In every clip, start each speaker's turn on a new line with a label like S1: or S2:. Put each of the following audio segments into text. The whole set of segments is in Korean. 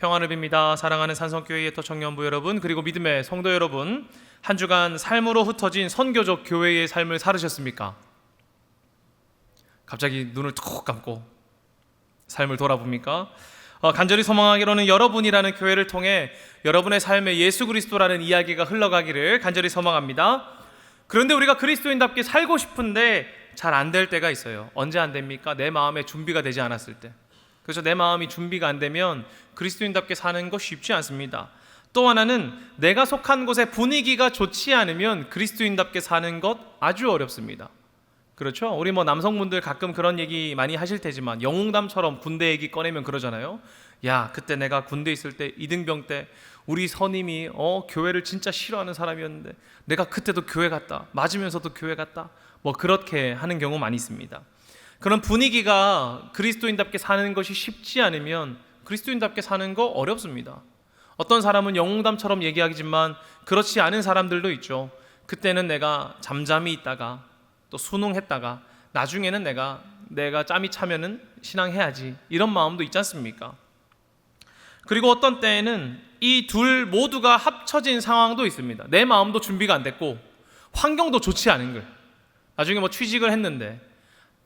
S1: 평안을 빕니다. 사랑하는 산성교회의 청년부 여러분, 그리고 믿음의 성도 여러분, 한 주간 삶으로 흩어진 선교적 교회의 삶을 살으셨습니까? 갑자기 눈을 툭 감고 삶을 돌아봅니까? 간절히 소망하기로는 여러분이라는 교회를 통해 여러분의 삶에 예수 그리스도라는 이야기가 흘러가기를 간절히 소망합니다. 그런데 우리가 그리스도인답게 살고 싶은데 잘 안 될 때가 있어요. 언제 안 됩니까? 내 마음의 준비가 되지 않았을 때. 그래서 내 마음이 준비가 안 되면 그리스도인답게 사는 거 쉽지 않습니다. 또 하나는 내가 속한 곳의 분위기가 좋지 않으면 그리스도인답게 사는 것 아주 어렵습니다. 그렇죠? 우리 남성분들 가끔 그런 얘기 많이 하실 테지만 영웅담처럼 군대 얘기 꺼내면 그러잖아요. 야, 그때 내가 군대 있을 때 이등병 때 우리 선임이 교회를 진짜 싫어하는 사람이었는데 내가 그때도 교회 갔다, 맞으면서도 교회 갔다, 그렇게 하는 경우 많이 있습니다. 그런 분위기가 그리스도인답게 사는 것이 쉽지 않으면 그리스도인답게 사는 거 어렵습니다. 어떤 사람은 영웅담처럼 얘기하지만 그렇지 않은 사람들도 있죠. 그때는 내가 잠잠히 있다가 또 순응했다가 나중에는 내가 짬이 차면은 신앙해야지, 이런 마음도 있지 않습니까? 그리고 어떤 때에는 이 둘 모두가 합쳐진 상황도 있습니다. 내 마음도 준비가 안 됐고 환경도 좋지 않은 걸. 나중에 취직을 했는데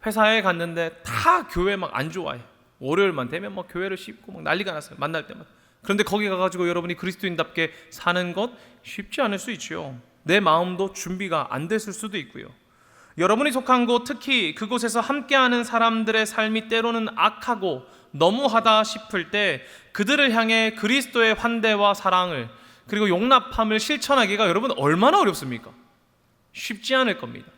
S1: 회사에 갔는데 다 교회 안 좋아해. 월요일만 되면 교회를 씹고 난리가 났어요. 만날 때마다. 그런데 거기 가가지고 여러분이 그리스도인답게 사는 것 쉽지 않을 수 있죠. 내 마음도 준비가 안 됐을 수도 있고요. 여러분이 속한 곳, 특히 그곳에서 함께하는 사람들의 삶이 때로는 악하고 너무하다 싶을 때 그들을 향해 그리스도의 환대와 사랑을, 그리고 용납함을 실천하기가 여러분 얼마나 어렵습니까? 쉽지 않을 겁니다.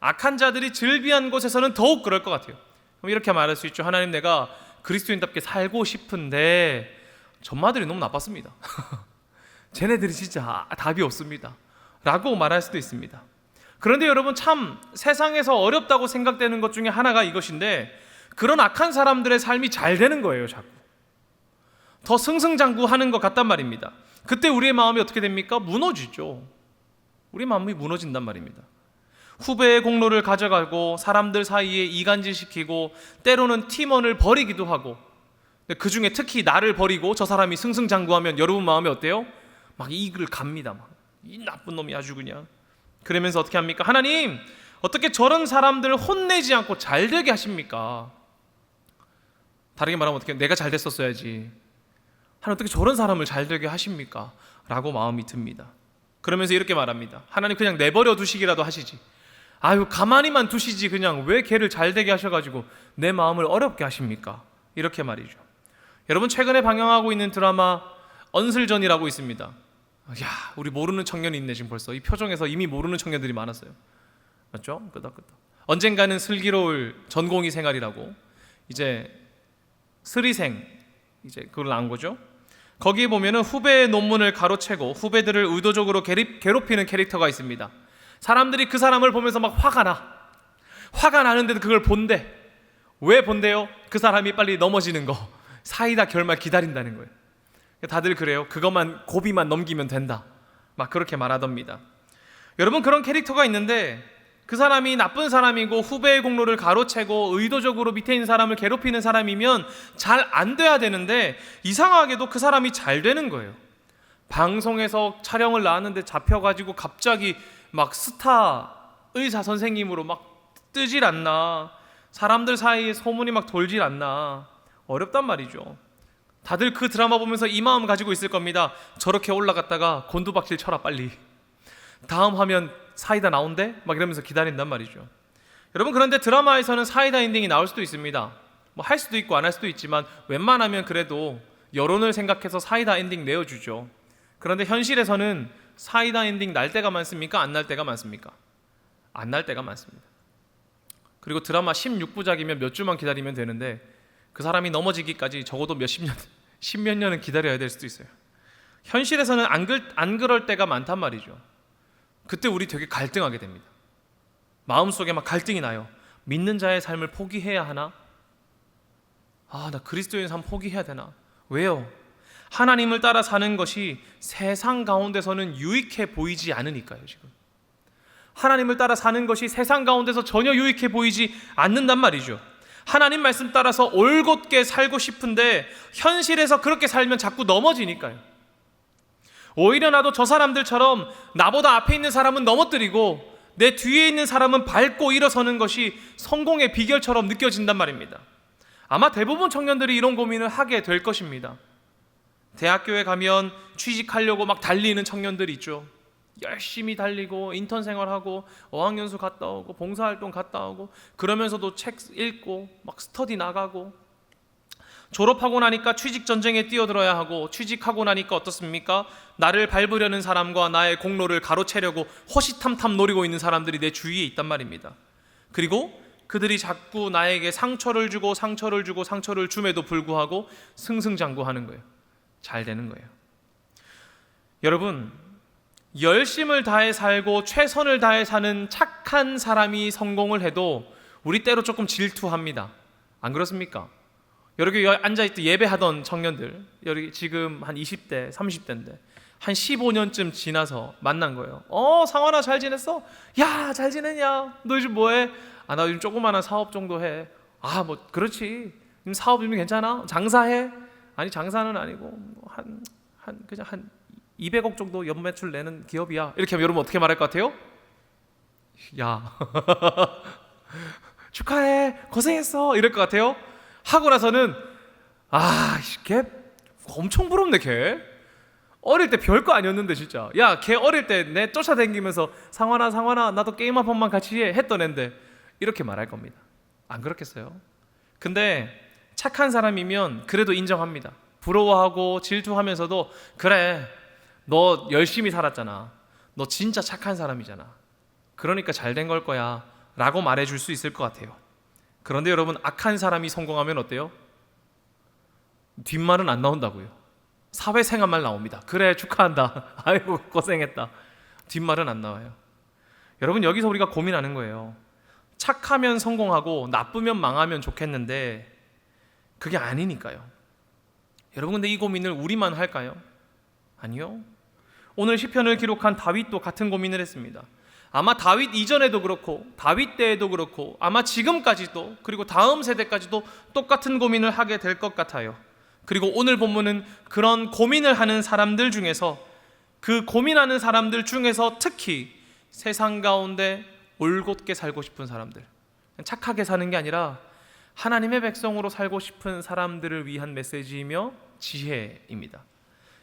S1: 악한 자들이 즐비한 곳에서는 더욱 그럴 것 같아요. 그럼 이렇게 말할 수 있죠. 하나님, 내가 그리스도인답게 살고 싶은데 전마들이 너무 나빴습니다. 쟤네들이 진짜 답이 없습니다 라고 말할 수도 있습니다. 그런데 여러분, 참 세상에서 어렵다고 생각되는 것 중에 하나가 이것인데, 그런 악한 사람들의 삶이 잘 되는 거예요. 자꾸 더 승승장구하는 것 같단 말입니다. 그때 우리의 마음이 어떻게 됩니까? 무너지죠. 우리 마음이 무너진단 말입니다. 후배의 공로를 가져가고 사람들 사이에 이간질시키고 때로는 팀원을 버리기도 하고, 그 중에 특히 나를 버리고 저 사람이 승승장구하면 여러분 마음이 어때요? 이를 갑니다. 이 나쁜 놈이 아주 그냥. 그러면서 어떻게 합니까? 하나님, 어떻게 저런 사람들을 혼내지 않고 잘 되게 하십니까? 다르게 말하면 어떻게, 내가 잘 됐었어야지. 하나님, 어떻게 저런 사람을 잘 되게 하십니까? 라고 마음이 듭니다. 그러면서 이렇게 말합니다. 하나님, 그냥 내버려 두시기라도 하시지. 아유, 가만히만 두시지 그냥 왜 걔를 잘 되게 하셔가지고 내 마음을 어렵게 하십니까? 이렇게 말이죠. 여러분, 최근에 방영하고 있는 드라마 언슬전이라고 있습니다. 야, 우리 모르는 청년이 있네. 지금 벌써 이 표정에서 이미 모르는 청년들이 많았어요. 맞죠? 끄덕끄덕. 언젠가는 슬기로울 전공의 생활이라고, 이제 스리생, 이제 그걸 나온 거죠. 거기에 보면은 후배의 논문을 가로채고 후배들을 의도적으로 괴롭히는 캐릭터가 있습니다. 사람들이 그 사람을 보면서 화가 나는데도 그걸 본대. 왜 본대요? 그 사람이 빨리 넘어지는 거, 사이다 결말 기다린다는 거예요. 다들 그래요. 그것만, 고비만 넘기면 된다, 그렇게 말하답니다. 여러분, 그런 캐릭터가 있는데 그 사람이 나쁜 사람이고 후배의 공로를 가로채고 의도적으로 밑에 있는 사람을 괴롭히는 사람이면 잘 안 돼야 되는데 이상하게도 그 사람이 잘 되는 거예요. 방송에서 촬영을 나왔는데 잡혀가지고 갑자기 스타 의사 선생님으로 뜨질 않나, 사람들 사이에 소문이 돌질 않나, 어렵단 말이죠. 다들 그 드라마 보면서 이 마음 가지고 있을 겁니다. 저렇게 올라갔다가 곤두박질 쳐라 빨리, 다음 화면 사이다 나온대? 이러면서 기다린단 말이죠. 여러분, 그런데 드라마에서는 사이다 엔딩이 나올 수도 있습니다. 할 수도 있고 안 할 수도 있지만 웬만하면 그래도 여론을 생각해서 사이다 엔딩 내어주죠. 그런데 현실에서는 사이다 엔딩 날 때가 많습니까? 안 날 때가 많습니까? 안 날 때가 많습니다. 그리고 드라마 16부작이면 몇 주만 기다리면 되는데 그 사람이 넘어지기까지 적어도 십몇 년은 기다려야 될 수도 있어요. 현실에서는 안 그럴 때가 많단 말이죠. 그때 우리 되게 갈등하게 됩니다. 마음속에 갈등이 나요. 믿는 자의 삶을 포기해야 하나? 나 그리스도인 삶 포기해야 되나? 왜요? 하나님을 따라 사는 것이 세상 가운데서는 유익해 보이지 않으니까요. 지금 하나님을 따라 사는 것이 세상 가운데서 전혀 유익해 보이지 않는단 말이죠. 하나님 말씀 따라서 올곧게 살고 싶은데 현실에서 그렇게 살면 자꾸 넘어지니까요. 오히려 나도 저 사람들처럼 나보다 앞에 있는 사람은 넘어뜨리고 내 뒤에 있는 사람은 밟고 일어서는 것이 성공의 비결처럼 느껴진단 말입니다. 아마 대부분 청년들이 이런 고민을 하게 될 것입니다. 대학교에 가면 취직하려고 막 달리는 청년들이 있죠. 열심히 달리고 인턴 생활하고 어학연수 갔다 오고 봉사활동 갔다 오고 그러면서도 책 읽고 막 스터디 나가고 졸업하고 나니까 취직 전쟁에 뛰어들어야 하고 취직하고 나니까 어떻습니까? 나를 밟으려는 사람과 나의 공로를 가로채려고 호시탐탐 노리고 있는 사람들이 내 주위에 있단 말입니다. 그리고 그들이 자꾸 나에게 상처를 주고 상처를 주고 상처를 줌에도 불구하고 승승장구하는 거예요. 잘 되는 거예요. 여러분, 열심을 다해 살고 최선을 다해 사는 착한 사람이 성공을 해도 우리 때로 조금 질투합니다. 안 그렇습니까? 여기 앉아있던 예배하던 청년들, 여기 지금 한 20대, 30대인데 한 15년쯤 지나서 만난 거예요. 상환아 잘 지냈어? 야, 잘 지냈냐? 너 요즘 뭐해? 나 요즘 조그마한 사업 정도 해. 뭐 그렇지. 사업 좀 괜찮아? 장사해? 아니 장사는 아니고 그냥 한 200억 정도 연매출 내는 기업이야. 이렇게 하면 여러분 어떻게 말할 것 같아요? 야 축하해, 고생했어, 이럴 것 같아요? 하고 나서는 걔 엄청 부럽네. 걔 어릴 때 별거 아니었는데 진짜. 야, 걔 어릴 때 내 쫓아다니면서 상환아 나도 게임 한 번만 같이 해 했던 앤데 이렇게 말할 겁니다. 안 그렇겠어요? 근데 착한 사람이면 그래도 인정합니다. 부러워하고 질투하면서도 그래, 너 열심히 살았잖아, 너 진짜 착한 사람이잖아, 그러니까 잘 된 걸 거야 라고 말해줄 수 있을 것 같아요. 그런데 여러분, 악한 사람이 성공하면 어때요? 뒷말은 안 나온다고요. 사회생활만 나옵니다. 그래, 축하한다, 아이고 고생했다. 뒷말은 안 나와요. 여러분, 여기서 우리가 고민하는 거예요. 착하면 성공하고 나쁘면 망하면 좋겠는데 그게 아니니까요. 여러분, 근데 이 고민을 우리만 할까요? 아니요. 오늘 시편을 기록한 다윗도 같은 고민을 했습니다. 아마 다윗 이전에도 그렇고 다윗 때에도 그렇고 아마 지금까지도 그리고 다음 세대까지도 똑같은 고민을 하게 될 것 같아요. 그리고 오늘 본문은 그런 고민을 하는 사람들 중에서, 그 고민하는 사람들 중에서 특히 세상 가운데 올곧게 살고 싶은 사람들, 착하게 사는 게 아니라 하나님의 백성으로 살고 싶은 사람들을 위한 메시지이며 지혜입니다.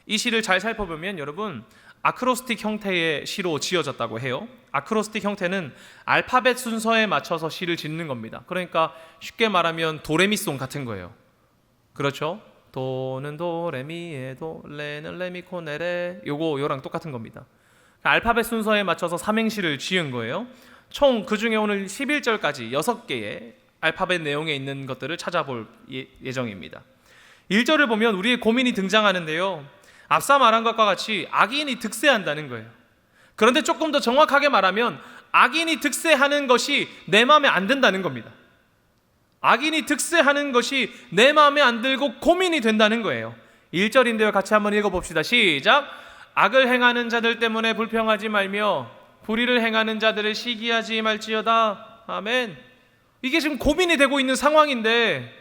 S1: 이 시를 잘 살펴보면 여러분, 아크로스틱 형태의 시로 지어졌다고 해요. 아크로스틱 형태는 알파벳 순서에 맞춰서 시를 짓는 겁니다. 그러니까 쉽게 말하면 도레미송 같은 거예요. 그렇죠? 도는 도레미에 도, 레는 레미코 네레, 요거랑 똑같은 겁니다. 알파벳 순서에 맞춰서 삼행시를 지은 거예요. 총 그 중에 오늘 11절까지 6개의 알파벳 내용에 있는 것들을 찾아볼 예정입니다. 1절을 보면 우리의 고민이 등장하는데요, 앞서 말한 것과 같이 악인이 득세한다는 거예요. 그런데 조금 더 정확하게 말하면 악인이 득세하는 것이 내 마음에 안 든다는 겁니다. 악인이 득세하는 것이 내 마음에 안 들고 고민이 된다는 거예요. 1절인데요, 같이 한번 읽어봅시다. 시작. 악을 행하는 자들 때문에 불평하지 말며 불의를 행하는 자들을 시기하지 말지어다. 아멘. 이게 지금 고민이 되고 있는 상황인데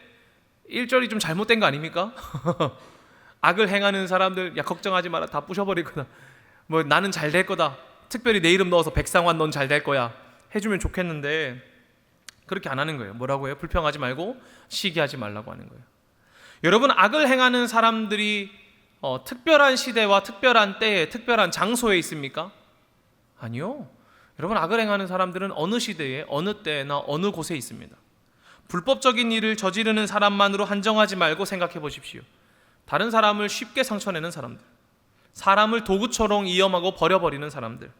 S1: 1절이 좀 잘못된 거 아닙니까? 악을 행하는 사람들, 야 걱정하지 마라, 다 부셔버릴 거다, 뭐 나는 잘 될 거다, 특별히 내 이름 넣어서 백상환 넌 잘 될 거야 해주면 좋겠는데 그렇게 안 하는 거예요. 뭐라고 해요? 불평하지 말고 시기하지 말라고 하는 거예요. 여러분, 악을 행하는 사람들이 특별한 시대와 특별한 때에 특별한 장소에 있습니까? 아니요. 여러분, 악을 행하는 사람들은 어느 시대에 어느 때나 어느 곳에 있습니다. 불법적인 일을 저지르는 사람만으로 한정하지 말고 생각해 보십시오. 다른 사람을 쉽게 상처내는 사람들, 사람을 도구처럼 이용하고 버려버리는 사람들,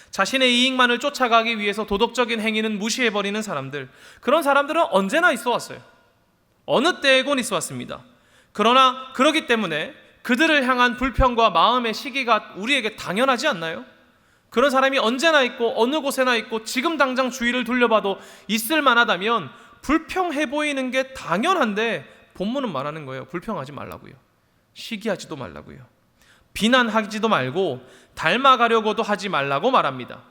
S1: 자신의 이익만을 쫓아가기 위해서 도덕적인 행위는 무시해버리는 사람들, 그런 사람들은 언제나 있어 왔어요. 어느 때에건 있어 왔습니다. 그러나 그렇기 때문에 그들을 향한 불평과 마음의 시기가 우리에게 당연하지 않나요? 그런 사람이 언제나 있고 어느 곳에나 있고 지금 당장 주위를 돌려봐도 있을 만하다면 불평해 보이는 게 당연한데 본문은 말하는 거예요. 불평하지 말라고요. 시기하지도 말라고요. 비난하지도 말고 닮아가려고도 하지 말라고 말합니다.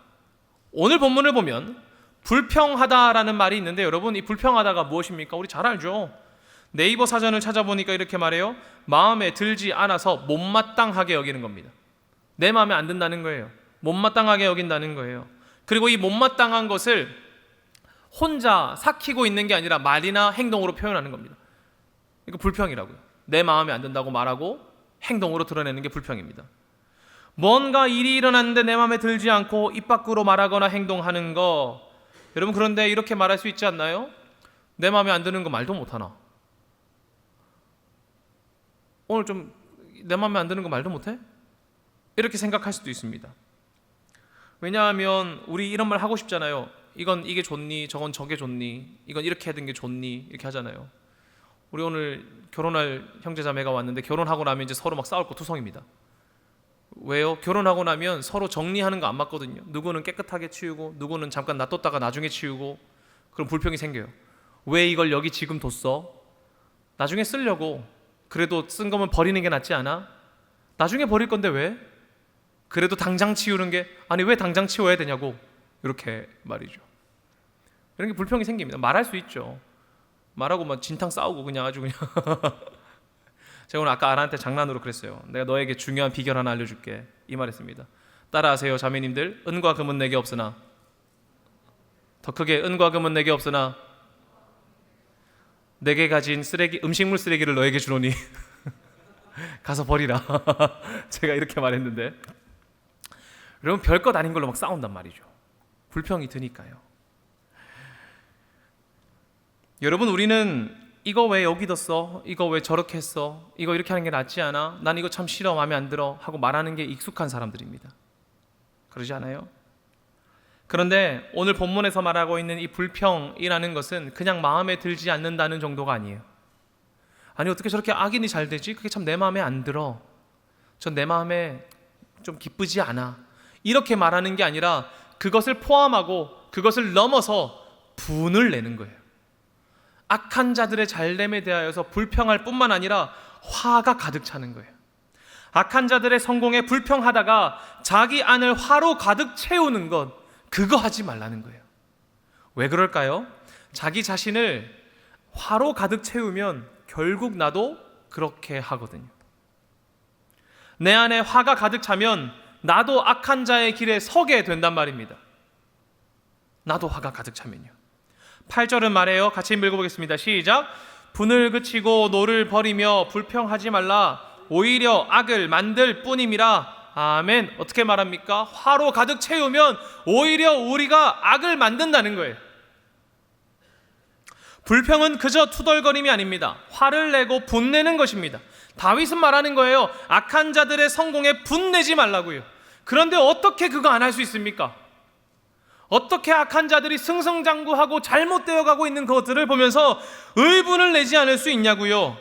S1: 오늘 본문을 보면 불평하다라는 말이 있는데 여러분, 이 불평하다가 무엇입니까? 우리 잘 알죠. 네이버 사전을 찾아보니까 이렇게 말해요. 마음에 들지 않아서 못마땅하게 여기는 겁니다. 내 마음에 안 든다는 거예요. 못마땅하게 여긴다는 거예요. 그리고 이 못마땅한 것을 혼자 삭히고 있는 게 아니라 말이나 행동으로 표현하는 겁니다. 이거 불평이라고요. 내 마음에 안 든다고 말하고 행동으로 드러내는 게 불평입니다. 뭔가 일이 일어났는데 내 마음에 들지 않고 입 밖으로 말하거나 행동하는 거, 여러분, 그런데 이렇게 말할 수 있지 않나요? 내 마음에 안 드는 거 말도 못하나? 오늘 좀 내 마음에 안 드는 거 말도 못해? 이렇게 생각할 수도 있습니다. 왜냐하면 우리 이런 말 하고 싶잖아요. 이건 이게 좋니? 저건 저게 좋니? 이건 이렇게 하는 게 좋니? 이렇게 하잖아요. 우리 오늘 결혼할 형제자매가 왔는데 결혼하고 나면 이제 서로 막 싸울 거 투성입니다. 왜요? 결혼하고 나면 서로 정리하는 거 안 맞거든요. 누구는 깨끗하게 치우고 누구는 잠깐 놔뒀다가 나중에 치우고, 그럼 불평이 생겨요. 왜 이걸 여기 지금 뒀어? 나중에 쓰려고. 그래도 쓴 거면 버리는 게 낫지 않아? 나중에 버릴 건데 왜? 그래도 당장 치우는 게, 아니 왜 당장 치워야 되냐고, 이렇게 말이죠. 이런 게 불평이 생깁니다. 말할 수 있죠. 말하고 막 진탕 싸우고 그냥 아주 그냥 제가 오늘 아까 아라한테 장난으로 그랬어요. 내가 너에게 중요한 비결 하나 알려줄게, 이 말했습니다. 따라하세요, 자매님들. 은과 금은 내게 없으나, 더 크게, 은과 금은 내게 없으나 내게 가진 쓰레기, 음식물 쓰레기를 너에게 주노니 가서 버리라. 제가 이렇게 말했는데, 여러분, 별것 아닌 걸로 막 싸운단 말이죠. 불평이 드니까요. 여러분, 우리는 이거 왜 여기 뒀어? 이거 왜 저렇게 했어? 이거 이렇게 하는 게 낫지 않아? 난 이거 참 싫어, 마음에 안 들어 하고 말하는 게 익숙한 사람들입니다. 그러지 않아요? 그런데 오늘 본문에서 말하고 있는 이 불평이라는 것은 그냥 마음에 들지 않는다는 정도가 아니에요. 아니, 어떻게 저렇게 악인이 잘 되지? 그게 참 내 마음에 안 들어. 전 내 마음에 좀 기쁘지 않아. 이렇게 말하는 게 아니라 그것을 포함하고 그것을 넘어서 분을 내는 거예요. 악한 자들의 잘됨에 대하여서 불평할 뿐만 아니라 화가 가득 차는 거예요. 악한 자들의 성공에 불평하다가 자기 안을 화로 가득 채우는 것, 그거 하지 말라는 거예요. 왜 그럴까요? 자기 자신을 화로 가득 채우면 결국 나도 그렇게 하거든요. 내 안에 화가 가득 차면 나도 악한 자의 길에 서게 된단 말입니다. 나도 화가 가득 차면요. 8절은 말해요. 같이 읽어보겠습니다. 시작. 분을 그치고 노를 버리며 불평하지 말라. 오히려 악을 만들 뿐임이라. 아멘. 어떻게 말합니까? 화로 가득 채우면 오히려 우리가 악을 만든다는 거예요. 불평은 그저 투덜거림이 아닙니다. 화를 내고 분내는 것입니다. 다윗은 말하는 거예요. 악한 자들의 성공에 분내지 말라고요. 그런데 어떻게 그거 안 할 수 있습니까? 어떻게 악한 자들이 승승장구하고 잘못되어 가고 있는 것들을 보면서 의분을 내지 않을 수 있냐고요.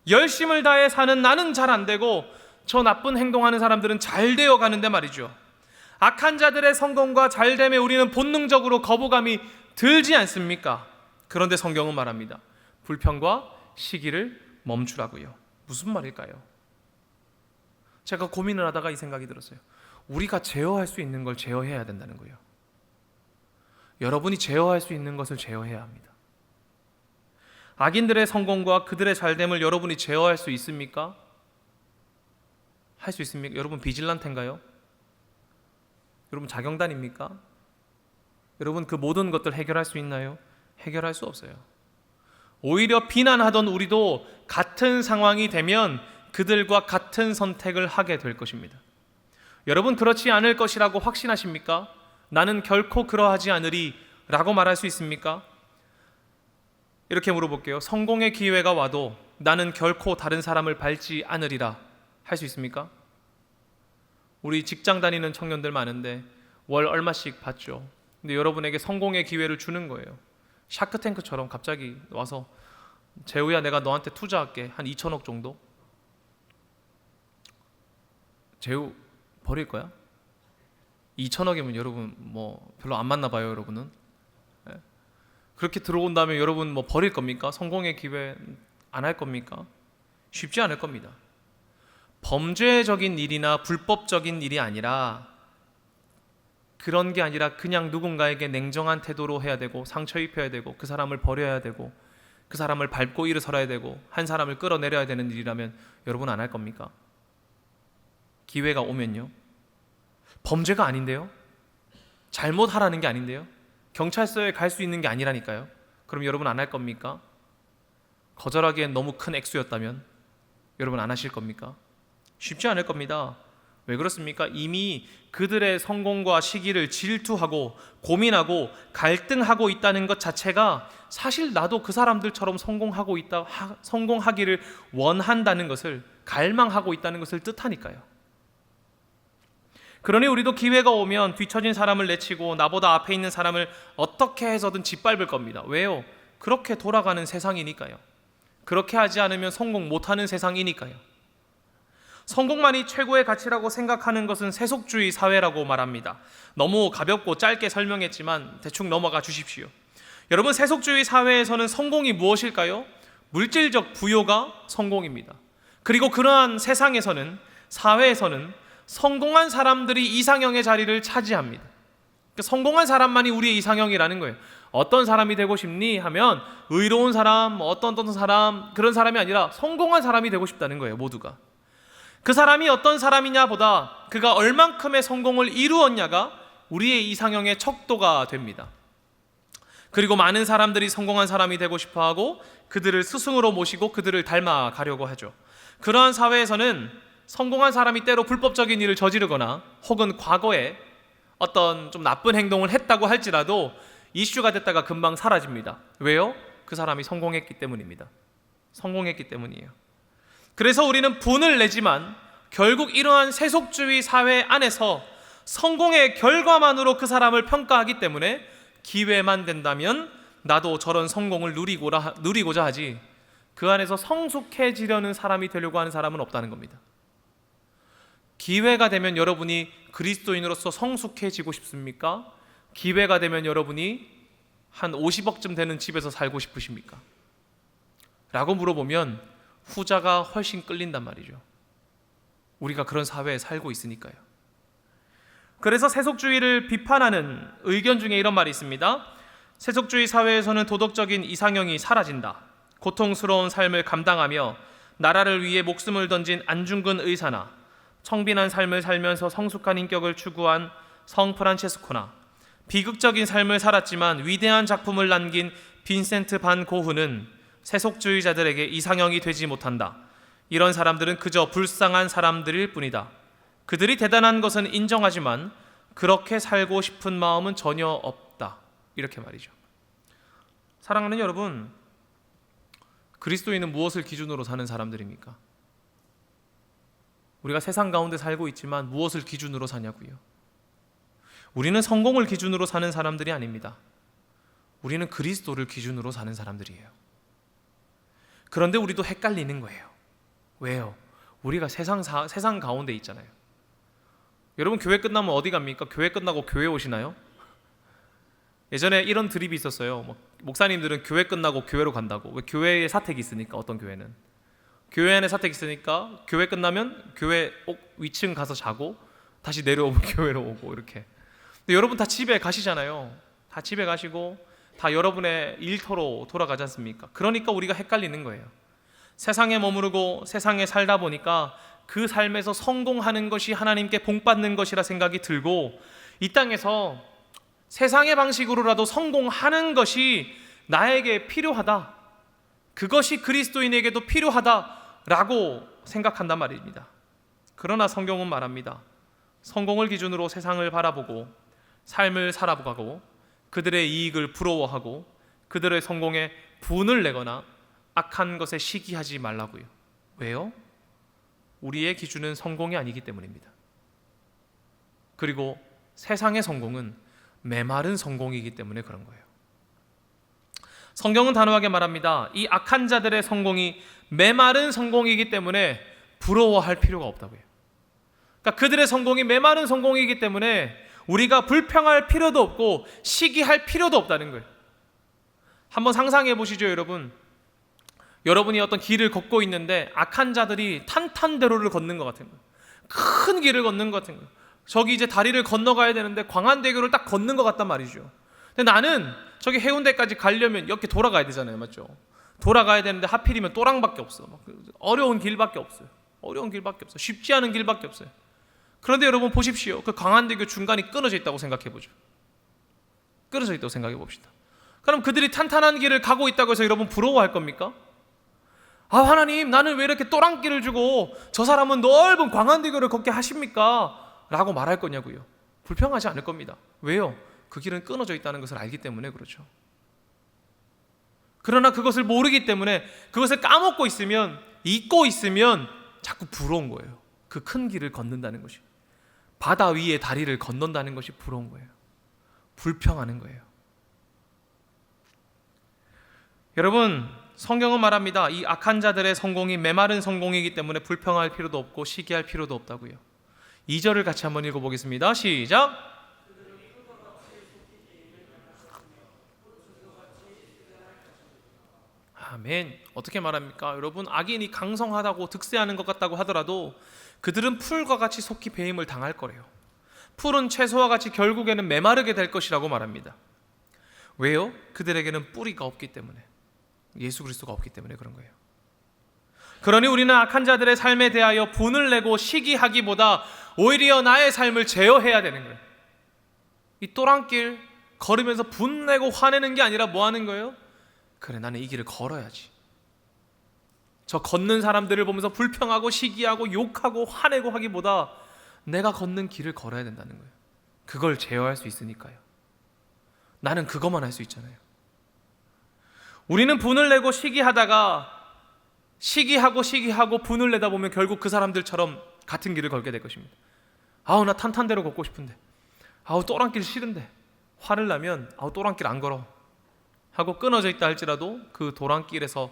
S1: 열심을 다해 사는 나는 잘 안 되고 저 나쁜 행동하는 사람들은 잘 되어 가는데 말이죠. 악한 자들의 성공과 잘됨에 우리는 본능적으로 거부감이 들지 않습니까? 그런데 성경은 말합니다. 불평과 시기를 멈추라고요. 무슨 말일까요? 제가 고민을 하다가 이 생각이 들었어요. 우리가 제어할 수 있는 걸 제어해야 된다는 거예요. 여러분이 제어할 수 있는 것을 제어해야 합니다. 악인들의 성공과 그들의 잘됨을 여러분이 제어할 수 있습니까? 할 수 있습니까? 여러분 비질란테인가요? 여러분 자경단입니까? 여러분 그 모든 것들 해결할 수 있나요? 해결할 수 없어요. 오히려 비난하던 우리도 같은 상황이 되면 그들과 같은 선택을 하게 될 것입니다. 여러분 그렇지 않을 것이라고 확신하십니까? 나는 결코 그러하지 않으리 라고 말할 수 있습니까? 이렇게 물어볼게요. 성공의 기회가 와도 나는 결코 다른 사람을 밟지 않으리라 할 수 있습니까? 우리 직장 다니는 청년들 많은데 월 얼마씩 받죠. 근데 여러분에게 성공의 기회를 주는 거예요. 샤크탱크처럼 갑자기 와서 재우야 내가 너한테 투자할게 한 2천억 정도. 재우 버릴 거야? 2천억이면 여러분 뭐 별로 안 맞나 봐요. 여러분은 그렇게 들어온 다음에 여러분 뭐 버릴 겁니까? 성공의 기회 안 할 겁니까? 쉽지 않을 겁니다. 범죄적인 일이나 불법적인 일이 아니라 그런 게 아니라 그냥 누군가에게 냉정한 태도로 해야 되고 상처 입혀야 되고 그 사람을 버려야 되고 그 사람을 밟고 일어서야 되고 한 사람을 끌어내려야 되는 일이라면 여러분 안 할 겁니까? 기회가 오면요. 범죄가 아닌데요. 잘못하라는 게 아닌데요. 경찰서에 갈 수 있는 게 아니라니까요. 그럼 여러분 안 할 겁니까? 거절하기엔 너무 큰 액수였다면 여러분 안 하실 겁니까? 쉽지 않을 겁니다. 왜 그렇습니까? 이미 그들의 성공과 시기를 질투하고 고민하고 갈등하고 있다는 것 자체가 사실 나도 그 사람들처럼 성공하기를 원한다는 것을 갈망하고 있다는 것을 뜻하니까요. 그러니 우리도 기회가 오면 뒤처진 사람을 내치고 나보다 앞에 있는 사람을 어떻게 해서든 짓밟을 겁니다. 왜요? 그렇게 돌아가는 세상이니까요. 그렇게 하지 않으면 성공 못하는 세상이니까요. 성공만이 최고의 가치라고 생각하는 것은 세속주의 사회라고 말합니다. 너무 가볍고 짧게 설명했지만 대충 넘어가 주십시오. 여러분, 세속주의 사회에서는 성공이 무엇일까요? 물질적 부요가 성공입니다. 그리고 그러한 세상에서는, 사회에서는 성공한 사람들이 이상형의 자리를 차지합니다. 성공한 사람만이 우리의 이상형이라는 거예요. 어떤 사람이 되고 싶니? 하면 의로운 사람, 어떤 사람, 그런 사람이 아니라 성공한 사람이 되고 싶다는 거예요. 모두가. 그 사람이 어떤 사람이냐 보다 그가 얼만큼의 성공을 이루었냐가 우리의 이상형의 척도가 됩니다. 그리고 많은 사람들이 성공한 사람이 되고 싶어하고 그들을 스승으로 모시고 그들을 닮아가려고 하죠. 그러한 사회에서는 성공한 사람이 때로 불법적인 일을 저지르거나 혹은 과거에 어떤 좀 나쁜 행동을 했다고 할지라도 이슈가 됐다가 금방 사라집니다. 왜요? 그 사람이 성공했기 때문입니다. 성공했기 때문이에요. 그래서 우리는 분을 내지만 결국 이러한 세속주의 사회 안에서 성공의 결과만으로 그 사람을 평가하기 때문에 기회만 된다면 나도 저런 성공을 누리고자 하지 그 안에서 성숙해지려는 사람이 되려고 하는 사람은 없다는 겁니다. 기회가 되면 여러분이 그리스도인으로서 성숙해지고 싶습니까? 기회가 되면 여러분이 한 50억쯤 되는 집에서 살고 싶으십니까? 라고 물어보면 후자가 훨씬 끌린단 말이죠. 우리가 그런 사회에 살고 있으니까요. 그래서 세속주의를 비판하는 의견 중에 이런 말이 있습니다. 세속주의 사회에서는 도덕적인 이상형이 사라진다. 고통스러운 삶을 감당하며 나라를 위해 목숨을 던진 안중근 의사나 청빈한 삶을 살면서 성숙한 인격을 추구한 성 프란체스코나 비극적인 삶을 살았지만 위대한 작품을 남긴 빈센트 반 고흐는 세속주의자들에게 이상형이 되지 못한다. 이런 사람들은 그저 불쌍한 사람들일 뿐이다. 그들이 대단한 것은 인정하지만 그렇게 살고 싶은 마음은 전혀 없다. 이렇게 말이죠. 사랑하는 여러분, 그리스도인은 무엇을 기준으로 사는 사람들입니까? 우리가 세상 가운데 살고 있지만 무엇을 기준으로 사냐고요? 우리는 성공을 기준으로 사는 사람들이 아닙니다. 우리는 그리스도를 기준으로 사는 사람들이에요. 그런데 우리도 헷갈리는 거예요. 왜요? 우리가 세상 가운데 있잖아요. 여러분, 교회 끝나면 어디 갑니까? 교회 끝나고 교회 오시나요? 예전에 이런 드립이 있었어요. 목사님들은 교회 끝나고 교회로 간다고. 왜? 교회에 사택이 있으니까. 어떤 교회는 교회 안에 사택이 있으니까 교회 끝나면 교회 위층 가서 자고 다시 내려오면 교회로 오고 이렇게. 근데 여러분 다 집에 가시잖아요. 다 집에 가시고 다 여러분의 일터로 돌아가지 않습니까? 그러니까 우리가 헷갈리는 거예요. 세상에 머무르고 세상에 살다 보니까 그 삶에서 성공하는 것이 하나님께 복받는 것이라 생각이 들고 이 땅에서 세상의 방식으로라도 성공하는 것이 나에게 필요하다. 그것이 그리스도인에게도 필요하다라고 생각한단 말입니다. 그러나 성경은 말합니다. 성공을 기준으로 세상을 바라보고 삶을 살아가고 그들의 이익을 부러워하고 그들의 성공에 분을 내거나 악한 것에 시기하지 말라고요. 왜요? 우리의 기준은 성공이 아니기 때문입니다. 그리고 세상의 성공은 메마른 성공이기 때문에 그런 거예요. 성경은 단호하게 말합니다. 이 악한 자들의 성공이 메마른 성공이기 때문에 부러워할 필요가 없다고요. 그러니까 그들의 성공이 메마른 성공이기 때문에 우리가 불평할 필요도 없고 시기할 필요도 없다는 거예요. 한번 상상해 보시죠, 여러분. 여러분이 어떤 길을 걷고 있는데 악한 자들이 탄탄대로를 걷는 것 같은 거예요. 큰 길을 걷는 것 같은 거예요. 저기 이제 다리를 건너가야 되는데 광안대교를 딱 걷는 것 같단 말이죠. 근데 나는 저기 해운대까지 가려면 이렇게 돌아가야 되잖아요, 맞죠? 돌아가야 되는데 하필이면 또랑밖에 없어. 어려운 길밖에 없어요. 어려운 길밖에 없어요. 쉽지 않은 길밖에 없어요. 그런데 여러분 보십시오. 그 광안대교 중간이 끊어져 있다고 생각해 보죠. 끊어져 있다고 생각해 봅시다. 그럼 그들이 탄탄한 길을 가고 있다고 해서 여러분 부러워할 겁니까? 아, 하나님, 나는 왜 이렇게 또랑길을 주고 저 사람은 넓은 광안대교를 걷게 하십니까? 라고 말할 거냐고요. 불평하지 않을 겁니다. 왜요? 그 길은 끊어져 있다는 것을 알기 때문에 그렇죠. 그러나 그것을 모르기 때문에, 그것을 까먹고 있으면, 잊고 있으면 자꾸 부러운 거예요. 그 큰 길을 걷는다는 것이, 바다 위에 다리를 건넌다는 것이 부러운 거예요. 불평하는 거예요. 여러분, 성경은 말합니다. 이 악한 자들의 성공이 메마른 성공이기 때문에 불평할 필요도 없고 시기할 필요도 없다고요. 2절을 같이 한번 읽어보겠습니다. 시작. 아멘. 어떻게 말합니까? 여러분, 악인이 강성하다고 득세하는 것 같다고 하더라도 그들은 풀과 같이 속히 배임을 당할 거래요. 풀은 채소와 같이 결국에는 메마르게 될 것이라고 말합니다. 왜요? 그들에게는 뿌리가 없기 때문에, 예수 그리스도가 없기 때문에 그런 거예요. 그러니 우리는 악한 자들의 삶에 대하여 분을 내고 시기하기보다 오히려 나의 삶을 제어해야 되는 거예요. 이 또랑길 걸으면서 분내고 화내는 게 아니라 뭐 하는 거예요? 그래, 나는 이 길을 걸어야지. 저 걷는 사람들을 보면서 불평하고 시기하고 욕하고 화내고 하기보다 내가 걷는 길을 걸어야 된다는 거예요. 그걸 제어할 수 있으니까요. 나는 그것만 할 수 있잖아요. 우리는 분을 내고 시기하다가 시기하고 분을 내다 보면 결국 그 사람들처럼 같은 길을 걸게 될 것입니다. 아우, 나 탄탄대로 걷고 싶은데, 아우, 또랑길 싫은데, 화를 나면 아우, 또랑길 안 걸어 하고 끊어져 있다 할지라도 그 도랑길에서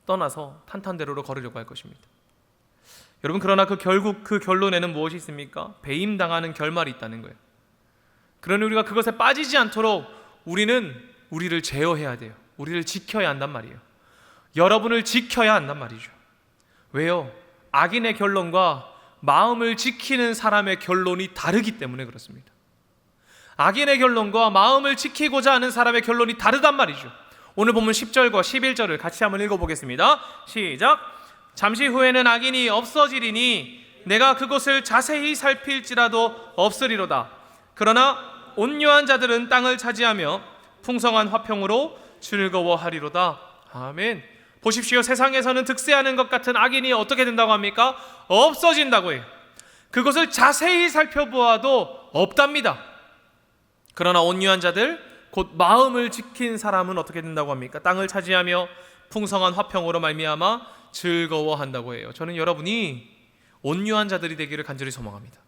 S1: 떠나서 탄탄대로로 걸으려고 할 것입니다. 여러분, 그러나 결국 그 결론에는 무엇이 있습니까? 배임당하는 결말이 있다는 거예요. 그러니 우리가 그것에 빠지지 않도록 우리는 우리를 제어해야 돼요. 우리를 지켜야 한단 말이에요. 여러분을 지켜야 한단 말이죠. 왜요? 악인의 결론과 마음을 지키는 사람의 결론이 다르기 때문에 그렇습니다. 악인의 결론과 마음을 지키고자 하는 사람의 결론이 다르단 말이죠. 오늘 본문 10절과 11절을 같이 한번 읽어보겠습니다. 시작. 잠시 후에는 악인이 없어지리니 내가 그곳을 자세히 살필지라도 없으리로다. 그러나 온유한 자들은 땅을 차지하며 풍성한 화평으로 즐거워하리로다. 아멘. 보십시오. 세상에서는 득세하는 것 같은 악인이 어떻게 된다고 합니까? 없어진다고 해요. 그것을 자세히 살펴보아도 없답니다. 그러나 온유한 자들, 곧 마음을 지킨 사람은 어떻게 된다고 합니까? 땅을 차지하며 풍성한 화평으로 말미암아 즐거워한다고 해요. 저는 여러분이 온유한 자들이 되기를 간절히 소망합니다.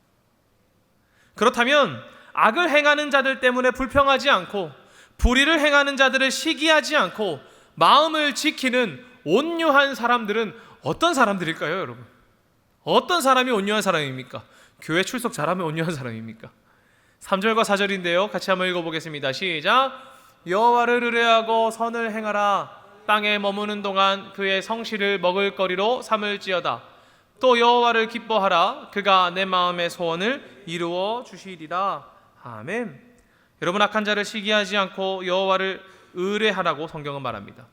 S1: 그렇다면 악을 행하는 자들 때문에 불평하지 않고 불의를 행하는 자들을 시기하지 않고 마음을 지키는 온유한 사람들은 어떤 사람들일까요, 여러분? 어떤 사람이 온유한 사람입니까? 교회 출석 잘하면 온유한 사람입니까? 3절과 4절인데요. 같이 한번 읽어보겠습니다. 시작. 여호와를 의뢰하고 선을 행하라. 땅에 머무는 동안 그의 성실을 먹을거리로 삼을지어다. 또 여호와를 기뻐하라. 그가 내 마음의 소원을 이루어 주시리라. 아멘. 여러분, 악한 자를 시기하지 않고 여호와를 의뢰하라고 성경은 말합니다.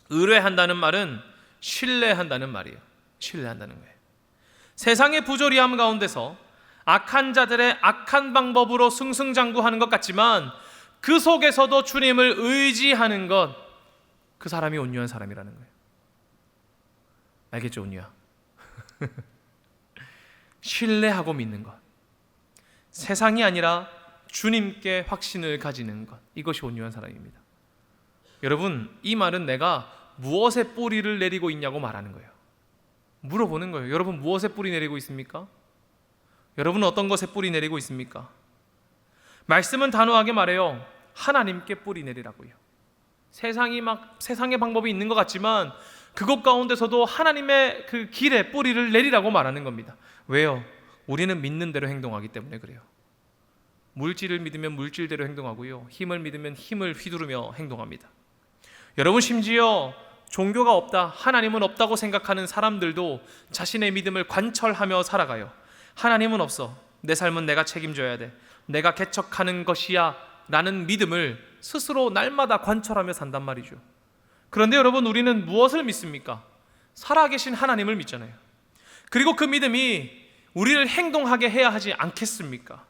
S1: 의뢰한다는 말은 신뢰한다는 말이에요. 신뢰한다는 거예요. 세상의 부조리함 가운데서 악한 자들의 악한 방법으로 승승장구하는 것 같지만 그 속에서도 주님을 의지하는 것, 그 사람이 온유한 사람이라는 거예요. 알겠죠, 온유야? 신뢰하고 믿는 것, 세상이 아니라 주님께 확신을 가지는 것, 이것이 온유한 사람입니다. 여러분, 이 말은 내가 무엇에 뿌리를 내리고 있냐고 말하는 거예요. 물어보는 거예요. 여러분, 무엇에 뿌리 내리고 있습니까? 여러분은 어떤 것에 뿌리 내리고 있습니까? 말씀은 단호하게 말해요. 하나님께 뿌리 내리라고요. 세상의 방법이 있는 것 같지만 그것 가운데서도 하나님의 그 길에 뿌리를 내리라고 말하는 겁니다. 왜요? 우리는 믿는 대로 행동하기 때문에 그래요. 물질을 믿으면 물질대로 행동하고요, 힘을 믿으면 힘을 휘두르며 행동합니다. 여러분, 심지어 종교가 없다, 하나님은 없다고 생각하는 사람들도 자신의 믿음을 관철하며 살아가요. 하나님은 없어, 내 삶은 내가 책임져야 돼, 내가 개척하는 것이야 라는 믿음을 스스로 날마다 관철하며 산단 말이죠. 그런데 여러분, 우리는 무엇을 믿습니까? 살아계신 하나님을 믿잖아요. 그리고 그 믿음이 우리를 행동하게 해야 하지 않겠습니까?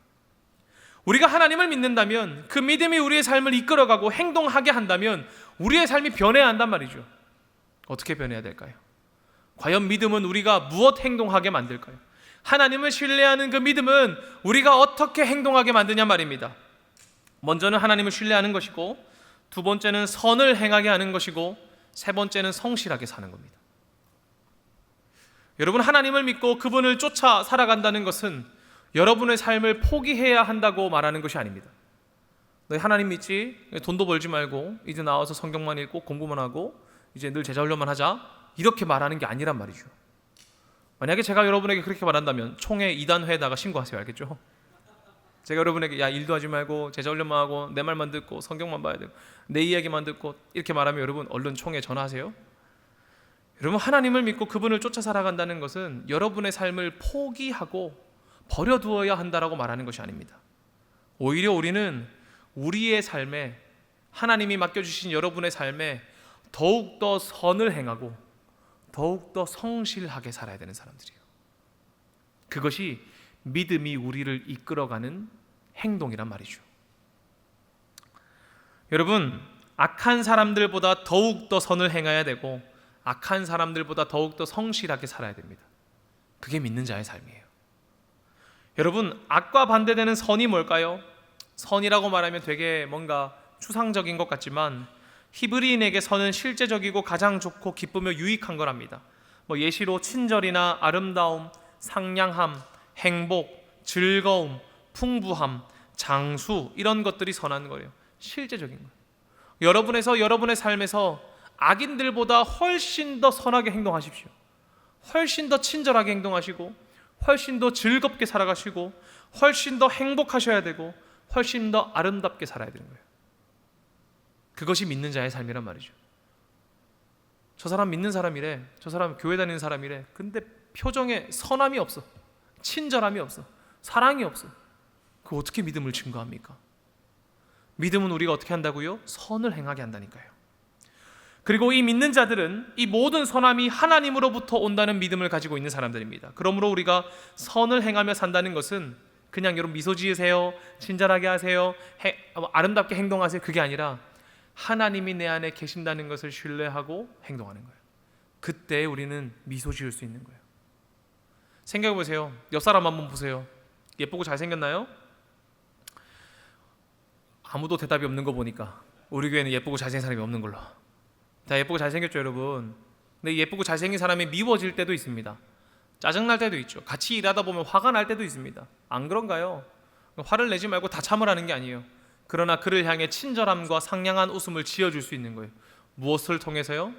S1: 우리가 하나님을 믿는다면, 그 믿음이 우리의 삶을 이끌어가고 행동하게 한다면 우리의 삶이 변해야 한단 말이죠. 어떻게 변해야 될까요? 과연 믿음은 우리가 무엇 행동하게 만들까요? 하나님을 신뢰하는 그 믿음은 우리가 어떻게 행동하게 만드냐 말입니다. 먼저는 하나님을 신뢰하는 것이고, 두 번째는 선을 행하게 하는 것이고, 세 번째는 성실하게 사는 겁니다. 여러분, 하나님을 믿고 그분을 쫓아 살아간다는 것은 여러분의 삶을 포기해야 한다고 말하는 것이 아닙니다. 너 하나님 믿지? 돈도 벌지 말고 이제 나와서 성경만 읽고 공부만 하고 이제 늘 제자 훈련만 하자, 이렇게 말하는 게 아니란 말이죠. 만약에 제가 여러분에게 그렇게 말한다면 총회 이단회에다가 신고하세요. 알겠죠? 제가 여러분에게 야, 일도 하지 말고 제자 훈련만 하고 내 말만 듣고 성경만 봐야 되고 내 이야기만 듣고 이렇게 말하면 여러분 얼른 총회 전화하세요. 여러분, 하나님을 믿고 그분을 쫓아 살아간다는 것은 여러분의 삶을 포기하고 버려두어야 한다라고 말하는 것이 아닙니다. 오히려 우리는 우리의 삶에, 하나님이 맡겨주신 여러분의 삶에 더욱더 선을 행하고 더욱더 성실하게 살아야 되는 사람들이에요. 그것이 믿음이 우리를 이끌어가는 행동이란 말이죠. 여러분, 악한 사람들보다 더욱더 선을 행해야 되고 악한 사람들보다 더욱더 성실하게 살아야 됩니다. 그게 믿는 자의 삶이에요. 여러분, 악과 반대되는 선이 뭘까요? 선이라고 말하면 되게 뭔가 추상적인 것 같지만 히브리인에게 선은 실제적이고 가장 좋고 기쁘며 유익한 거랍니다. 예시로 친절이나 아름다움, 상냥함, 행복, 즐거움, 풍부함, 장수, 이런 것들이 선한 거예요. 실제적인 거예요. 여러분의 삶에서 악인들보다 훨씬 더 선하게 행동하십시오. 훨씬 더 친절하게 행동하시고 훨씬 더 즐겁게 살아가시고 훨씬 더 행복하셔야 되고 훨씬 더 아름답게 살아야 되는 거예요. 그것이 믿는 자의 삶이란 말이죠. 저 사람 믿는 사람이래, 저 사람 교회 다니는 사람이래, 근데 표정에 선함이 없어, 친절함이 없어, 사랑이 없어. 그 어떻게 믿음을 증거합니까? 믿음은 우리가 어떻게 한다고요? 선을 행하게 한다니까요. 그리고 이 믿는 자들은 이 모든 선함이 하나님으로부터 온다는 믿음을 가지고 있는 사람들입니다. 그러므로 우리가 선을 행하며 산다는 것은 그냥 여러분 미소 지으세요, 친절하게 하세요, 아름답게 행동하세요, 그게 아니라 하나님이 내 안에 계신다는 것을 신뢰하고 행동하는 거예요. 그때 우리는 미소 지을 수 있는 거예요. 생각해 보세요. 옆 사람 한번 보세요. 예쁘고 잘생겼나요? 아무도 대답이 없는 거 보니까 우리 교회는 예쁘고 잘생긴 사람이 없는 걸로. 다 예쁘고 잘생겼죠, 여러분? 근데 예쁘고 잘생긴 사람이 미워질 때도 있습니다. 짜증날 때도 있죠. 같이 일하다 보면 화가 날 때도 있습니다. 안 그런가요? 화를 내지 말고 다 참으라는 게 아니에요. 그러나 그를 향해 친절함과 상냥한 웃음을 지어줄 수 있는 거예요. 무엇을 통해서요?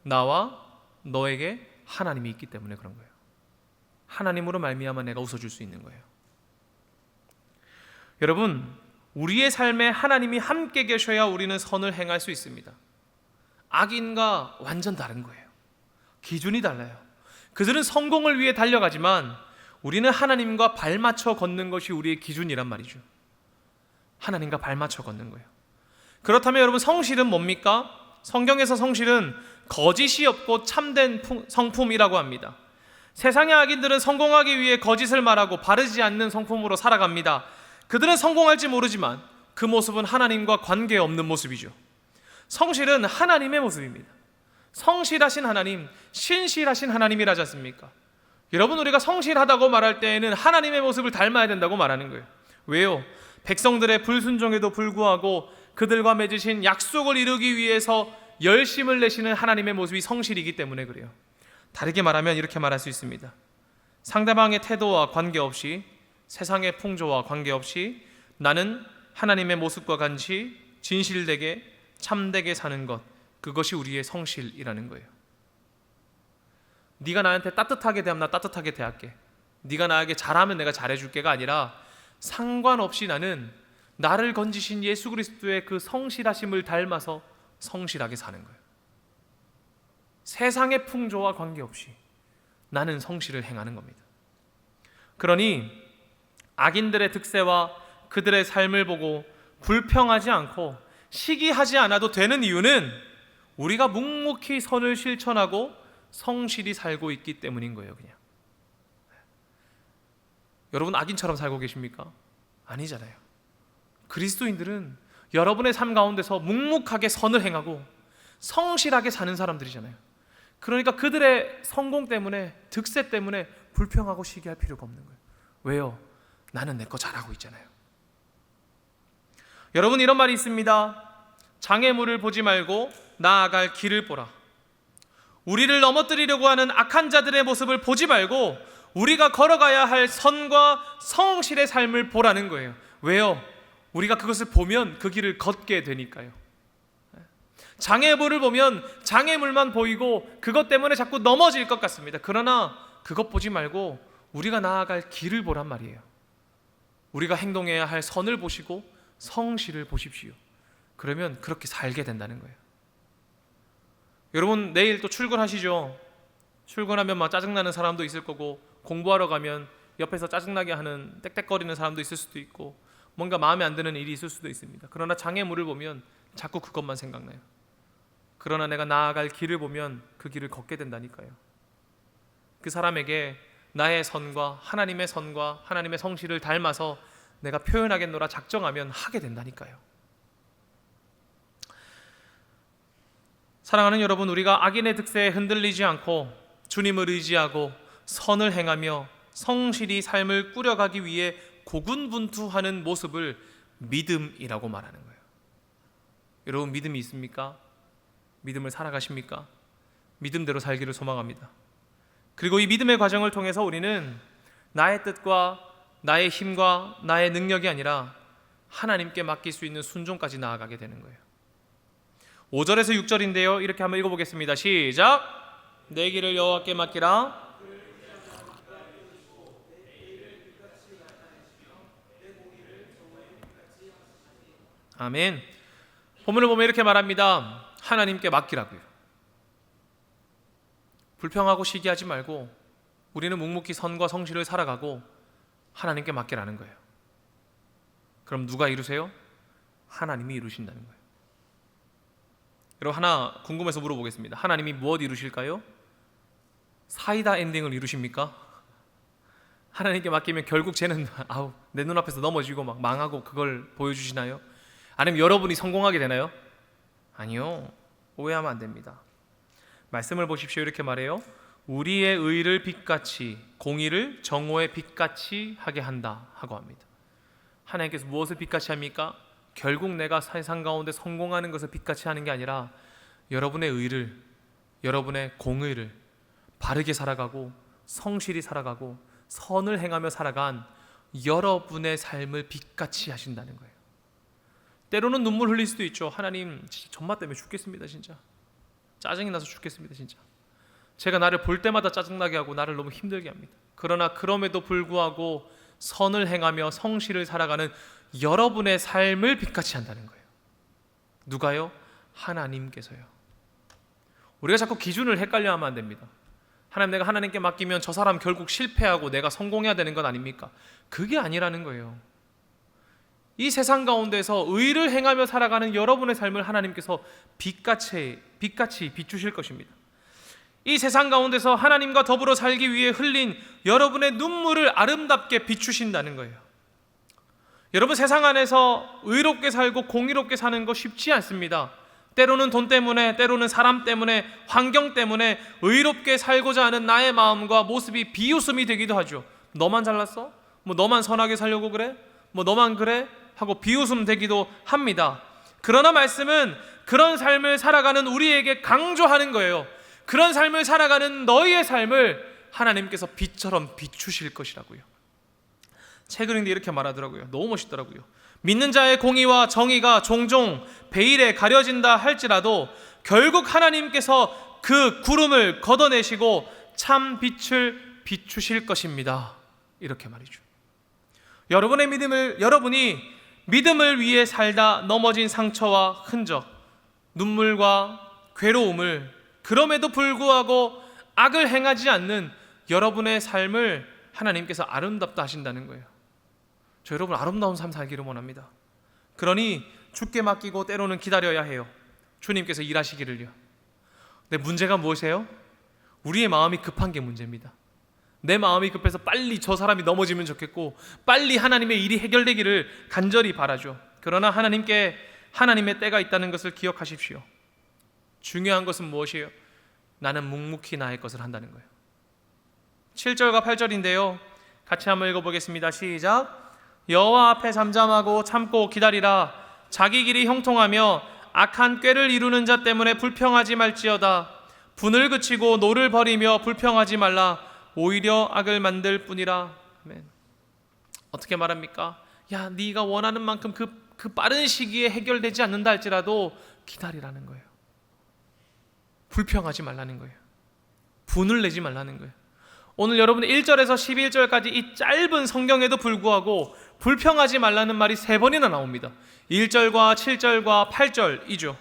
S1: 나와 너에게 하나님이 있기 때문에 그런 거예요. 하나님으로 말미암아 내가 웃어줄 수 있는 거예요. 여러분, 우리의 삶에 하나님이 함께 계셔야 우리는 선을 행할 수 있습니다. 악인과 완전 다른 거예요. 기준이 달라요. 그들은 성공을 위해 달려가지만 우리는 하나님과 발맞춰 걷는 것이 우리의 기준이란 말이죠. 하나님과 발맞춰 걷는 거예요. 그렇다면 여러분, 성실은 뭡니까? 성경에서 성실은 거짓이 없고 참된 성품이라고 합니다. 세상의 악인들은 성공하기 위해 거짓을 말하고 바르지 않는 성품으로 살아갑니다. 그들은 성공할지 모르지만 그 모습은 하나님과 관계없는 모습이죠. 성실은 하나님의 모습입니다. 성실하신 하나님, 신실하신 하나님이라지 않습니까? 여러분, 우리가 성실하다고 말할 때에는 하나님의 모습을 닮아야 된다고 말하는 거예요. 왜요? 백성들의 불순종에도 불구하고 그들과 맺으신 약속을 이루기 위해서 열심을 내시는 하나님의 모습이 성실이기 때문에 그래요. 다르게 말하면 이렇게 말할 수 있습니다. 상대방의 태도와 관계없이, 세상의 풍조와 관계없이 나는 하나님의 모습과 같이 진실되게 참되게 사는 것, 그것이 우리의 성실이라는 거예요. 네가 나한테 따뜻하게 대하면 나 따뜻하게 대할게, 네가 나에게 잘하면 내가 잘해줄게가 아니라 상관없이 나는 나를 건지신 예수 그리스도의 그 성실하심을 닮아서 성실하게 사는 거예요. 세상의 풍조와 관계없이 나는 성실을 행하는 겁니다. 그러니 악인들의 득세와 그들의 삶을 보고 불평하지 않고 시기하지 않아도 되는 이유는 우리가 묵묵히 선을 실천하고 성실히 살고 있기 때문인 거예요. 그냥 여러분 악인처럼 살고 계십니까? 아니잖아요. 그리스도인들은 여러분의 삶 가운데서 묵묵하게 선을 행하고 성실하게 사는 사람들이잖아요. 그러니까 그들의 성공 때문에, 득세 때문에 불평하고 시기할 필요가 없는 거예요. 왜요? 나는 내 거 잘하고 있잖아요. 여러분, 이런 말이 있습니다. 장애물을 보지 말고 나아갈 길을 보라. 우리를 넘어뜨리려고 하는 악한 자들의 모습을 보지 말고 우리가 걸어가야 할 선과 성실의 삶을 보라는 거예요. 왜요? 우리가 그것을 보면 그 길을 걷게 되니까요. 장애물을 보면 장애물만 보이고 그것 때문에 자꾸 넘어질 것 같습니다. 그러나 그것 보지 말고 우리가 나아갈 길을 보란 말이에요. 우리가 행동해야 할 선을 보시고 성실을 보십시오. 그러면 그렇게 살게 된다는 거예요. 여러분, 내일 또 출근하시죠? 출근하면 막 짜증나는 사람도 있을 거고, 공부하러 가면 옆에서 짜증나게 하는 떽떽거리는 사람도 있을 수도 있고, 뭔가 마음에 안 드는 일이 있을 수도 있습니다. 그러나 장애물을 보면 자꾸 그것만 생각나요. 그러나 내가 나아갈 길을 보면 그 길을 걷게 된다니까요. 그 사람에게 나의 선과 하나님의 선과 하나님의 성실을 닮아서 내가 표현하겠노라 작정하면 하게 된다니까요. 사랑하는 여러분, 우리가 악인의 득세에 흔들리지 않고 주님을 의지하고 선을 행하며 성실히 삶을 꾸려가기 위해 고군분투하는 모습을 믿음이라고 말하는 거예요. 여러분, 믿음이 있습니까? 믿음을 살아가십니까? 믿음대로 살기를 소망합니다. 그리고 이 믿음의 과정을 통해서 우리는 나의 뜻과 나의 힘과 나의 능력이 아니라 하나님께 맡길 수 있는 순종까지 나아가게 되는 거예요. 5절에서 6절인데요. 이렇게 한번 읽어보겠습니다. 시작! 내 길을 여호와께 맡기라. 아멘. 본문을 보면 이렇게 말합니다. 하나님께 맡기라고요. 불평하고 시기하지 말고 우리는 묵묵히 선과 성실을 살아가고 하나님께 맡기라는 거예요. 그럼 누가 이루세요? 하나님이 이루신다는 거예요. 여러분, 하나 궁금해서 물어보겠습니다. 하나님이 무엇 이루실까요? 사이다 엔딩을 이루십니까? 하나님께 맡기면 결국 쟤는 내 눈앞에서 넘어지고 막 망하고 그걸 보여주시나요? 아니면 여러분이 성공하게 되나요? 아니요. 오해하면 안 됩니다. 말씀을 보십시오. 이렇게 말해요. 우리의 의를 빛같이, 공의를 정오의 빛같이 하게 한다 하고 합니다. 하나님께서 무엇을 빛같이 합니까? 결국 내가 세상 가운데 성공하는 것을 빛같이 하는 게 아니라 여러분의 의를, 여러분의 공의를 바르게 살아가고 성실히 살아가고 선을 행하며 살아간 여러분의 삶을 빛같이 하신다는 거예요. 때로는 눈물 흘릴 수도 있죠. 하나님, 진짜 전마 때문에 죽겠습니다. 진짜 짜증이 나서 죽겠습니다. 진짜 제가 나를 볼 때마다 짜증나게 하고 나를 너무 힘들게 합니다. 그러나 그럼에도 불구하고 선을 행하며 성실을 살아가는 여러분의 삶을 빛같이 한다는 거예요. 누가요? 하나님께서요. 우리가 자꾸 기준을 헷갈려 하면 안 됩니다. 하나님, 내가 하나님께 맡기면 저 사람 결국 실패하고 내가 성공해야 되는 건 아닙니까? 그게 아니라는 거예요. 이 세상 가운데서 의를 행하며 살아가는 여러분의 삶을 하나님께서 빛같이 비추실 것입니다. 이 세상 가운데서 하나님과 더불어 살기 위해 흘린 여러분의 눈물을 아름답게 비추신다는 거예요. 여러분, 세상 안에서 의롭게 살고 공의롭게 사는 거 쉽지 않습니다. 때로는 돈 때문에, 때로는 사람 때문에, 환경 때문에 의롭게 살고자 하는 나의 마음과 모습이 비웃음이 되기도 하죠. 너만 잘났어? 너만 선하게 살려고 그래? 너만 그래? 하고 비웃음 되기도 합니다. 그러나 말씀은 그런 삶을 살아가는 우리에게 강조하는 거예요. 그런 삶을 살아가는 너희의 삶을 하나님께서 빛처럼 비추실 것이라고요. 책을 읽는데 이렇게 말하더라고요. 너무 멋있더라고요. 믿는 자의 공의와 정의가 종종 베일에 가려진다 할지라도 결국 하나님께서 그 구름을 걷어내시고 참 빛을 비추실 것입니다. 이렇게 말이죠. 여러분이 믿음을 위해 살다 넘어진 상처와 흔적, 눈물과 괴로움을 그럼에도 불구하고 악을 행하지 않는 여러분의 삶을 하나님께서 아름답다 하신다는 거예요. 저 여러분 아름다운 삶 살기를 원합니다. 그러니 주께 맡기고 때로는 기다려야 해요. 주님께서 일하시기를요. 근데 문제가 무엇이에요? 우리의 마음이 급한 게 문제입니다. 내 마음이 급해서 빨리 저 사람이 넘어지면 좋겠고 빨리 하나님의 일이 해결되기를 간절히 바라죠. 그러나 하나님의 때가 있다는 것을 기억하십시오. 중요한 것은 무엇이에요? 나는 묵묵히 나의 것을 한다는 거예요. 7절과 8절인데요. 같이 한번 읽어보겠습니다. 시작. 여호와 앞에 잠잠하고 참고 기다리라. 자기 길이 형통하며 악한 꾀를 이루는 자 때문에 불평하지 말지어다. 분을 그치고 노를 버리며 불평하지 말라. 오히려 악을 만들 뿐이라. 아멘. 어떻게 말합니까? 야, 네가 원하는 만큼 그 빠른 시기에 해결되지 않는다 할지라도 기다리라는 거예요. 불평하지 말라는 거예요. 분을 내지 말라는 거예요. 오늘 여러분 1절에서 11절까지 이 짧은 성경에도 불구하고 불평하지 말라는 말이 3번이나 나옵니다. 1절과 7절과 8절이죠.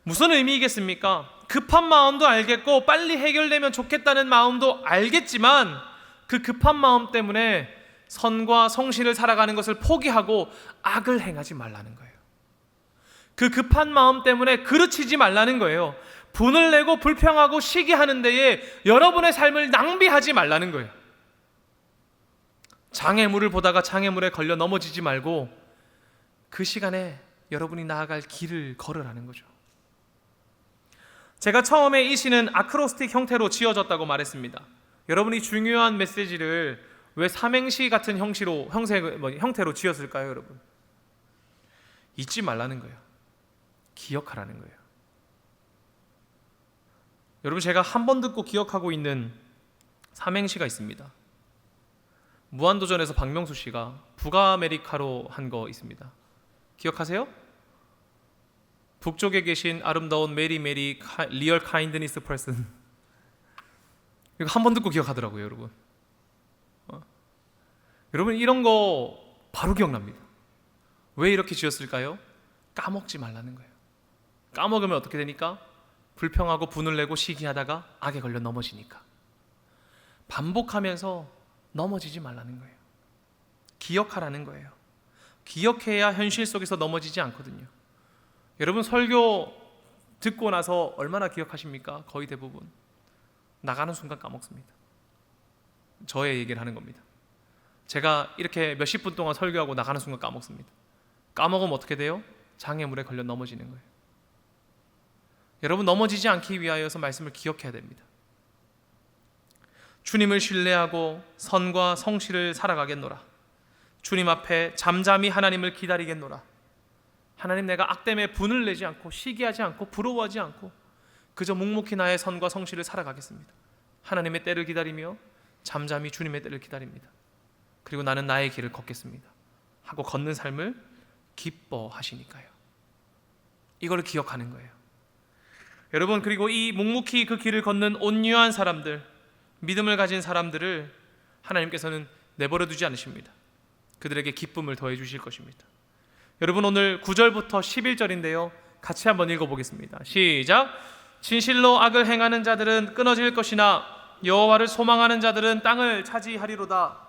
S1: 무슨 의미이겠습니까? 급한 마음도 알겠고 빨리 해결되면 좋겠다는 마음도 알겠지만 그 급한 마음 때문에 선과 성실을 살아가는 것을 포기하고 악을 행하지 말라는 거예요. 그 급한 마음 때문에 그르치지 말라는 거예요. 분을 내고 불평하고 시기하는 데에 여러분의 삶을 낭비하지 말라는 거예요. 장애물을 보다가 장애물에 걸려 넘어지지 말고 그 시간에 여러분이 나아갈 길을 걸으라는 거죠. 제가 처음에 이 시는 아크로스틱 형태로 지어졌다고 말했습니다. 여러분이 중요한 메시지를 왜 삼행시 같은 형태로 지었을까요, 여러분? 잊지 말라는 거예요. 기억하라는 거예요. 여러분, 제가 한 번 듣고 기억하고 있는 삼행시가 있습니다. 무한도전에서 박명수 씨가 북아메리카로 한 거 있습니다. 기억하세요? 북쪽에 계신 아름다운 메리 리얼 카인드니스 퍼슨. 이거 한 번 듣고 기억하더라고요, 여러분. 여러분, 이런 거 바로 기억납니다. 왜 이렇게 지었을까요? 까먹지 말라는 거예요. 까먹으면 어떻게 되니까? 불평하고 분을 내고 시기하다가 악에 걸려 넘어지니까. 반복하면서 넘어지지 말라는 거예요. 기억하라는 거예요. 기억해야 현실 속에서 넘어지지 않거든요. 여러분, 설교 듣고 나서 얼마나 기억하십니까? 거의 대부분 나가는 순간 까먹습니다. 저의 얘기를 하는 겁니다. 제가 이렇게 몇십 분 동안 설교하고 나가는 순간 까먹습니다. 까먹으면 어떻게 돼요? 장애물에 걸려 넘어지는 거예요. 여러분, 넘어지지 않기 위하여서 말씀을 기억해야 됩니다. 주님을 신뢰하고 선과 성실을 살아가겠노라. 주님 앞에 잠잠히 하나님을 기다리겠노라. 하나님, 내가 악 때문에 분을 내지 않고 시기하지 않고 부러워하지 않고 그저 묵묵히 나의 선과 성실을 살아가겠습니다. 하나님의 때를 기다리며 잠잠히 주님의 때를 기다립니다. 그리고 나는 나의 길을 걷겠습니다 하고 걷는 삶을 기뻐하시니까요. 이걸 기억하는 거예요. 여러분, 그리고 이 묵묵히 그 길을 걷는 온유한 사람들, 믿음을 가진 사람들을 하나님께서는 내버려 두지 않으십니다. 그들에게 기쁨을 더해 주실 것입니다. 여러분, 오늘 9절부터 11절인데요. 같이 한번 읽어보겠습니다. 시작. 진실로 악을 행하는 자들은 끊어질 것이나 여호와를 소망하는 자들은 땅을 차지하리로다.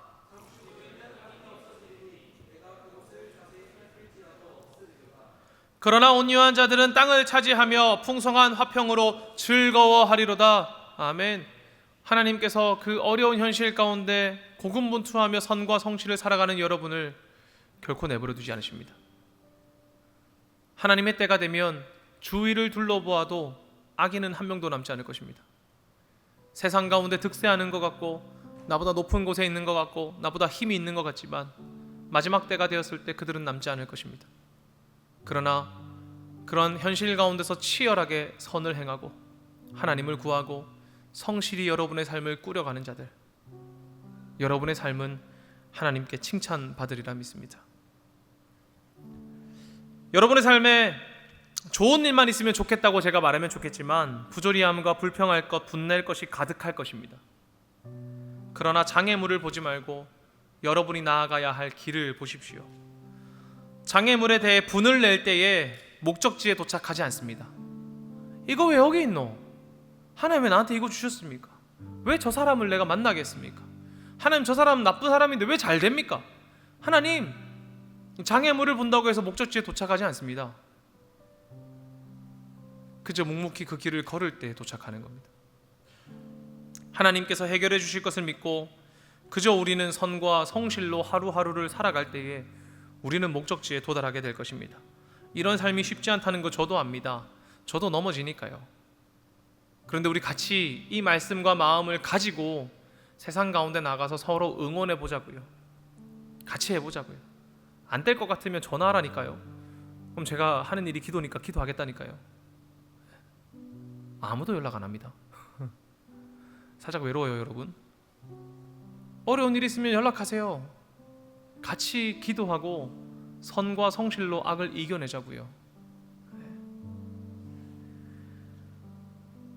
S1: 그러나 온유한 자들은 땅을 차지하며 풍성한 화평으로 즐거워하리로다. 아멘. 하나님께서 그 어려운 현실 가운데 고군분투하며 선과 성실을 살아가는 여러분을 결코 내버려 두지 않으십니다. 하나님의 때가 되면 주위를 둘러보아도 악인은 한 명도 남지 않을 것입니다. 세상 가운데 득세하는 것 같고 나보다 높은 곳에 있는 것 같고 나보다 힘이 있는 것 같지만 마지막 때가 되었을 때 그들은 남지 않을 것입니다. 그러나 그런 현실 가운데서 치열하게 선을 행하고 하나님을 구하고 성실히 여러분의 삶을 꾸려가는 자들, 여러분의 삶은 하나님께 칭찬받으리라 믿습니다. 여러분의 삶에 좋은 일만 있으면 좋겠다고 제가 말하면 좋겠지만 부조리함과 불평할 것, 분낼 것이 가득할 것입니다. 그러나 장애물을 보지 말고 여러분이 나아가야 할 길을 보십시오. 장애물에 대해 분을 낼 때에 목적지에 도착하지 않습니다. 이거 왜 여기 있노? 하나님 왜 나한테 이거 주셨습니까? 왜 저 사람을 내가 만나겠습니까? 하나님, 저 사람 나쁜 사람인데 왜 잘 됩니까? 하나님, 장애물을 본다고 해서 목적지에 도착하지 않습니다. 그저 묵묵히 그 길을 걸을 때 도착하는 겁니다. 하나님께서 해결해 주실 것을 믿고 그저 우리는 선과 성실로 하루하루를 살아갈 때에 우리는 목적지에 도달하게 될 것입니다. 이런 삶이 쉽지 않다는 거 저도 압니다. 저도 넘어지니까요. 그런데 우리 같이 이 말씀과 마음을 가지고 세상 가운데 나가서 서로 응원해 보자고요. 같이 해보자고요. 안 될 것 같으면 전화하라니까요. 그럼 제가 하는 일이 기도니까 기도하겠다니까요. 아무도 연락 안 합니다. 살짝 외로워요, 여러분. 어려운 일 있으면 연락하세요. 같이 기도하고 선과 성실로 악을 이겨내자고요.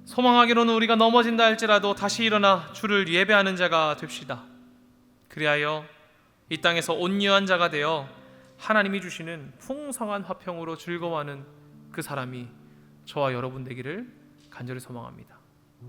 S1: 소망하기로는 우리가 넘어진다 할지라도 다시 일어나 주를 예배하는 자가 됩시다. 그리하여 이 땅에서 온유한 자가 되어 하나님이 주시는 풍성한 화평으로 즐거워하는 그 사람이 저와 여러분 되기를 간절히 소망합니다.